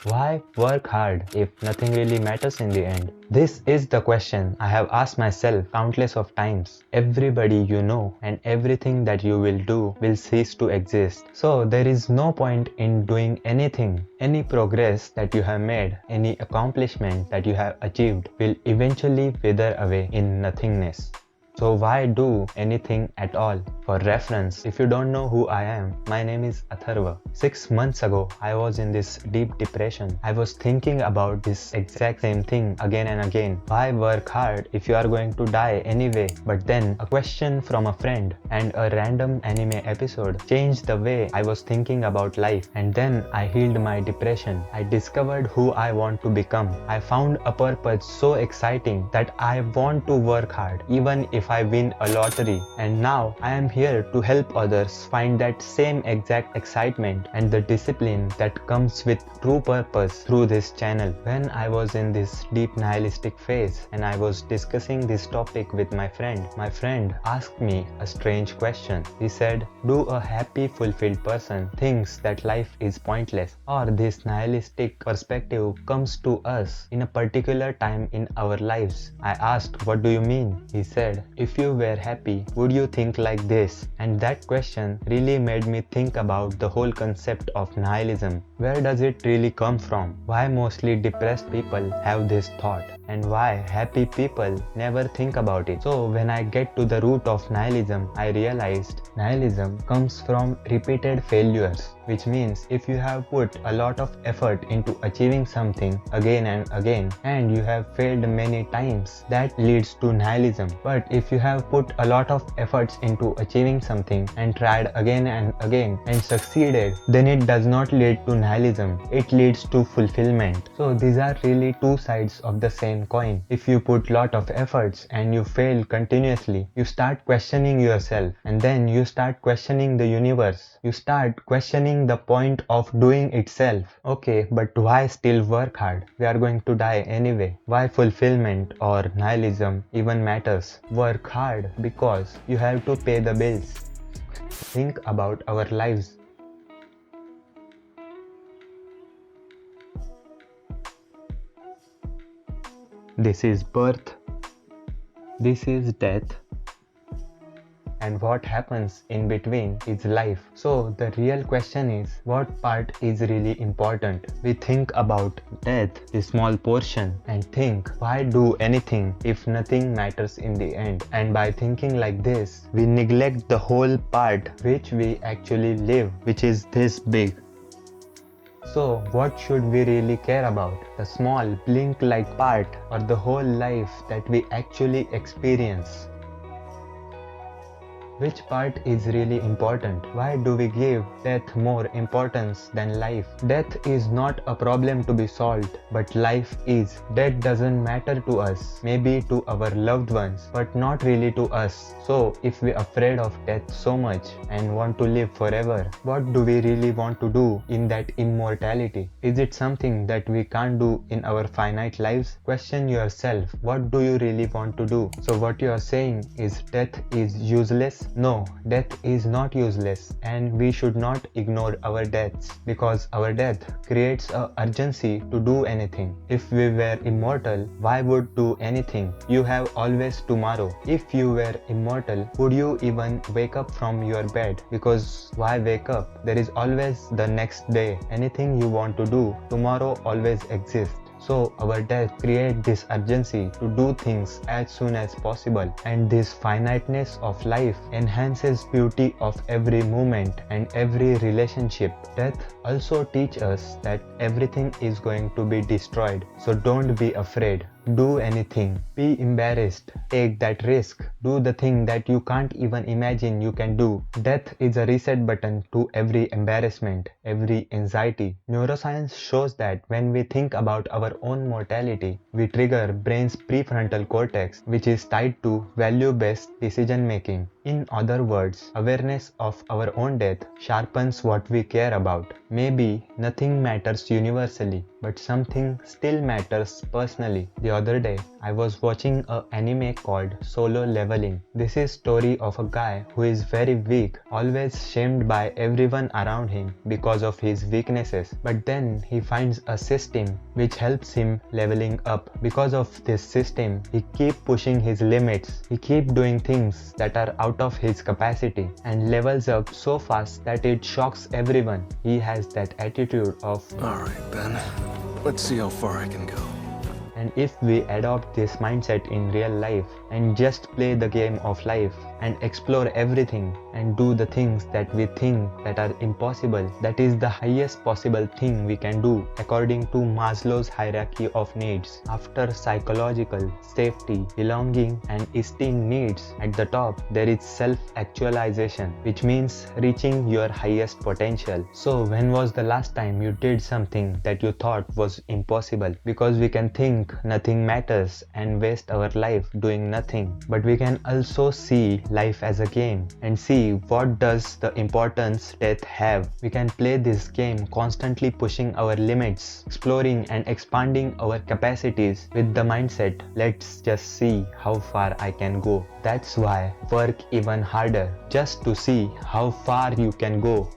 Why work hard if nothing really matters in the end? This is the question I have asked myself countless of times. Everybody you know and everything that you will do will cease to exist. So there is no point in doing anything. Any progress that you have made, any accomplishment that you have achieved will eventually wither away in nothingness. So why do anything at all? For reference, if you don't know who I am, my name is Atharva. 6 months ago, I was in this deep depression. I was thinking about this exact same thing again and again. Why work hard if you are going to die anyway? But then a question from a friend and a random anime episode changed the way I was thinking about life. And then I healed my depression. I discovered who I want to become. I found a purpose so exciting that I want to work hard even if I win a lottery. And now I am here to help others find that same exact excitement and the discipline that comes with true purpose through this channel. When I was in this deep nihilistic phase and I was discussing this topic with my friend asked me a strange question. He said, "Do a happy, fulfilled person thinks that life is pointless, or this nihilistic perspective comes to us in a particular time in our lives?" I asked, "What do you mean?" He said, "If you were happy, would you think like this?" And that question really made me think about the whole concept of nihilism. Where does it really come from? Why mostly depressed people have this thought? And why happy people never think about it? So when I get to the root of nihilism, I realized nihilism comes from repeated failures, which means if you have put a lot of effort into achieving something again and you have failed many times, that leads to nihilism. But if you have put a lot of efforts into achieving something and tried again and succeeded, then it does not lead to nihilism, it leads to fulfillment. So these are really two sides of the same coin. If you put lot of efforts and you fail continuously, you start questioning yourself, and then you start questioning the universe. You start questioning the point of doing itself. Okay, but why still work hard? We are going to die anyway. Why fulfillment or nihilism even matters? Work hard because you have to pay the bills. Think about our lives. This is birth, this is death, and what happens in between is life. So the real question is, what part is really important? We think about death, a small portion, and think, why do anything if nothing matters in the end? And by thinking like this, we neglect the whole part which we actually live, which is this big. So what should we really care about? The small blink-like part or the whole life that we actually experience? Which part is really important? Why do we give death more importance than life? Death is not a problem to be solved, but life is. Death doesn't matter to us, maybe to our loved ones, but not really to us. So if we're afraid of death so much and want to live forever, what do we really want to do in that immortality? Is it something that we can't do in our finite lives? Question yourself, what do you really want to do? So what you are saying is death is useless? No, death is not useless, and we should not ignore our deaths, because our death creates a urgency to do anything. If we were immortal, why would do anything? You have always tomorrow. If you were immortal, would you even wake up from your bed? Because why wake up? There is always the next day. Anything you want to do, tomorrow always exists. So our death creates this urgency to do things as soon as possible, and this finiteness of life enhances beauty of every moment and every relationship. Death also teaches us that everything is going to be destroyed, so don't be afraid. Do anything. Be embarrassed. Take that risk. Do the thing that you can't even imagine you can do. Death is a reset button to every embarrassment, every anxiety. Neuroscience shows that when we think about our own mortality, we trigger brain's prefrontal cortex, which is tied to value-based decision making. In other words, awareness of our own death sharpens what we care about. Maybe nothing matters universally, but something still matters personally. The other day, I was watching an anime called Solo Leveling. This is story of a guy who is very weak, always shamed by everyone around him because of his weaknesses. But then he finds a system which helps him leveling up. Because of this system, he keep pushing his limits. He keep doing things that are out of his capacity and levels up so fast that it shocks everyone. He has that attitude of, Alright then, let's see how far I can go. and if we adopt this mindset in real life and just play the game of life and explore everything and do the things that we think that are impossible, that is the highest possible thing we can do according to Maslow's hierarchy of needs. After psychological, safety, belonging and esteem needs, at the top there is self-actualization, which means reaching your highest potential. So when was the last time you did something that you thought was impossible? Because we can think nothing matters and waste our life doing nothing, but we can also see life as a game and see what does the importance death have. We can play this game constantly pushing our limits, exploring and expanding our capacities with the mindset, let's just see how far I can go. That's why work even harder just to see how far you can go.